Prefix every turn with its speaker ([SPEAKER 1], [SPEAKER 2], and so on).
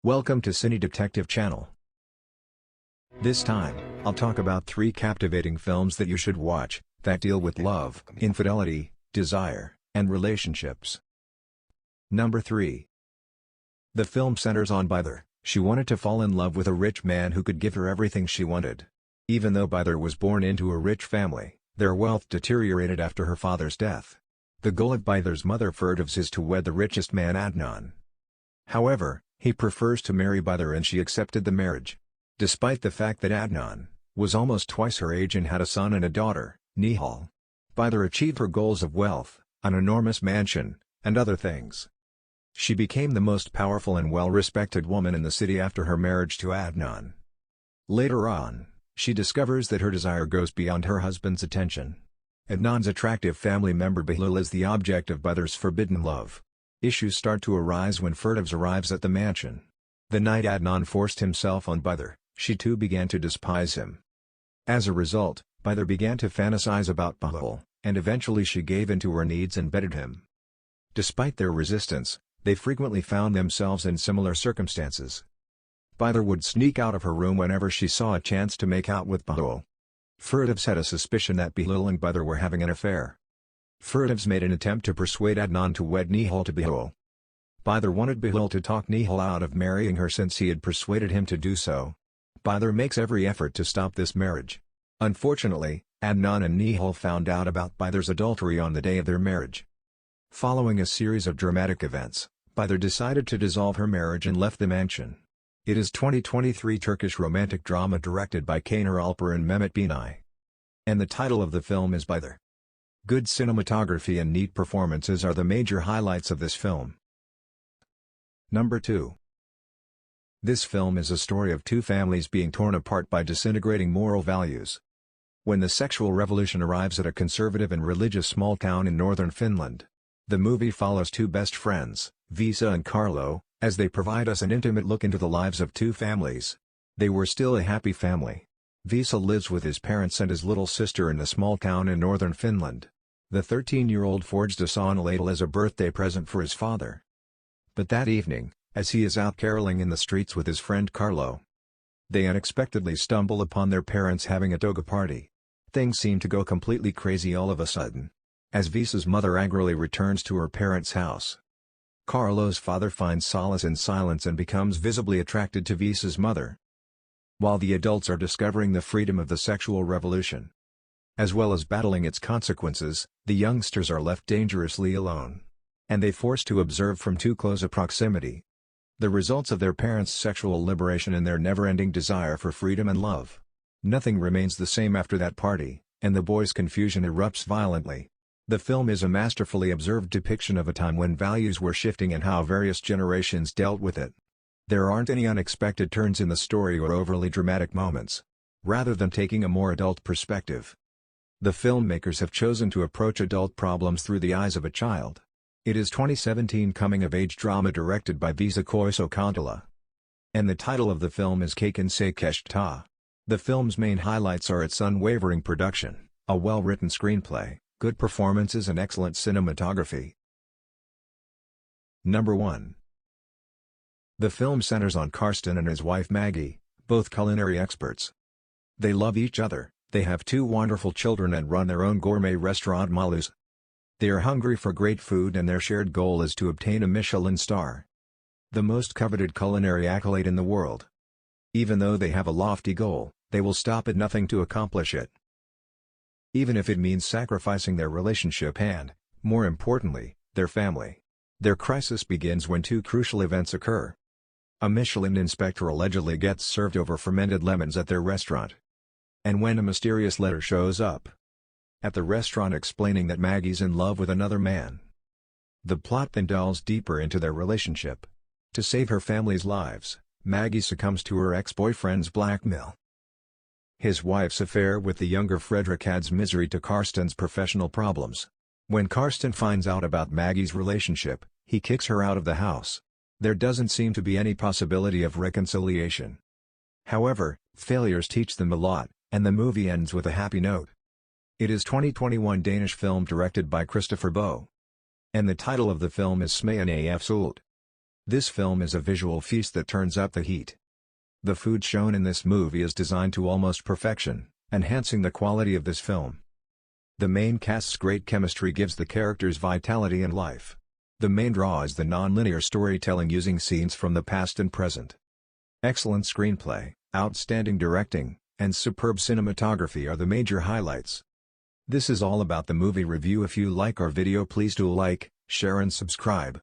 [SPEAKER 1] Welcome to Cine Detective Channel. This time, I'll talk about 3 captivating films that you should watch, that deal with love, infidelity, desire, and relationships. Number 3. The film centers on Byther. She wanted to fall in love with a rich man who could give her everything she wanted. Even though Byther was born into a rich family, their wealth deteriorated after her father's death. The goal of Byther's mother Ferdivs is to wed the richest man Adnan. However, he prefers to marry Byther and she accepted the marriage. Despite the fact that Adnan was almost twice her age and had a son and a daughter, Nihal. Byther achieved her goals of wealth, an enormous mansion, and other things. She became the most powerful and well-respected woman in the city after her marriage to Adnan. Later on, she discovers that her desire goes beyond her husband's attention. Adnan's attractive family member Behlul is the object of Byther's forbidden love. Issues start to arise when Ferdivs arrives at the mansion. The night Adnan forced himself on Byther, she too began to despise him. As a result, Byther began to fantasize about Behlul, and eventually she gave in to her needs and bedded him. Despite their resistance, they frequently found themselves in similar circumstances. Byther would sneak out of her room whenever she saw a chance to make out with Behlul. Ferdivs had a suspicion that Behlul and Byther were having an affair. Ferdivs made an attempt to persuade Adnan to wed Nihal to Behlul. Byther wanted Behlul to talk Nihal out of marrying her since he had persuaded him to do so. Byther makes every effort to stop this marriage. Unfortunately, Adnan and Nihal found out about Byther's adultery on the day of their marriage. Following a series of dramatic events, Byther decided to dissolve her marriage and left the mansion. It is 2023 Turkish romantic drama directed by Caner Alper and Mehmet Binay. And the title of the film is Byther. Good cinematography and neat performances are the major highlights of this film. Number 2. This film is a story of 2 families being torn apart by disintegrating moral values. When the sexual revolution arrives at a conservative and religious small town in northern Finland, the movie follows 2 best friends, Vesa and Carlo, as they provide us an intimate look into the lives of 2 families. They were still a happy family. Vesa lives with his parents and his little sister in the small town in northern Finland. The 13-year-old forged a saw and a ladle as a birthday present for his father. But that evening, as he is out caroling in the streets with his friend Carlo, they unexpectedly stumble upon their parents having a toga party. Things seem to go completely crazy all of a sudden. As Vesa's mother angrily returns to her parents' house, Carlo's father finds solace in silence and becomes visibly attracted to Vesa's mother. While the adults are discovering the freedom of the sexual revolution, as well as battling its consequences, the youngsters are left dangerously alone. And they forced to observe from too close a proximity the results of their parents' sexual liberation and their never-ending desire for freedom and love. Nothing remains the same after that party, and the boys' confusion erupts violently. The film is a masterfully observed depiction of a time when values were shifting and how various generations dealt with it. There aren't any unexpected turns in the story or overly dramatic moments. Rather than taking a more adult perspective, the filmmakers have chosen to approach adult problems through the eyes of a child. It is 2017 coming-of-age drama directed by Vesa Koiso-Kontala. And the title of the film is Kaiken Se Keshtaa. The film's main highlights are its unwavering production, a well-written screenplay, good performances and excellent cinematography. Number 1. The film centers on Karsten and his wife Maggie, both culinary experts. They love each other, they have 2 wonderful children and run their own gourmet restaurant Malus. They are hungry for great food and their shared goal is to obtain a Michelin star, the most coveted culinary accolade in the world. Even though they have a lofty goal, they will stop at nothing to accomplish it. Even if it means sacrificing their relationship and, more importantly, their family. Their crisis begins when 2 crucial events occur. A Michelin inspector allegedly gets served over fermented lemons at their restaurant. And when a mysterious letter shows up at the restaurant explaining that Maggie's in love with another man. The plot then delves deeper into their relationship. To save her family's lives, Maggie succumbs to her ex-boyfriend's blackmail. His wife's affair with the younger Frederick adds misery to Karsten's professional problems. When Karsten finds out about Maggie's relationship, he kicks her out of the house. There doesn't seem to be any possibility of reconciliation. However, failures teach them a lot, and the movie ends with a happy note. It is 2021 Danish film directed by Christopher Boe. And the title of the film is Smagen af Sult. This film is a visual feast that turns up the heat. The food shown in this movie is designed to almost perfection, enhancing the quality of this film. The main cast's great chemistry gives the characters vitality and life. The main draw is the non-linear storytelling using scenes from the past and present. Excellent screenplay, outstanding directing, and superb cinematography are the major highlights. This is all about the movie review. If you like our video, please do like, share and subscribe.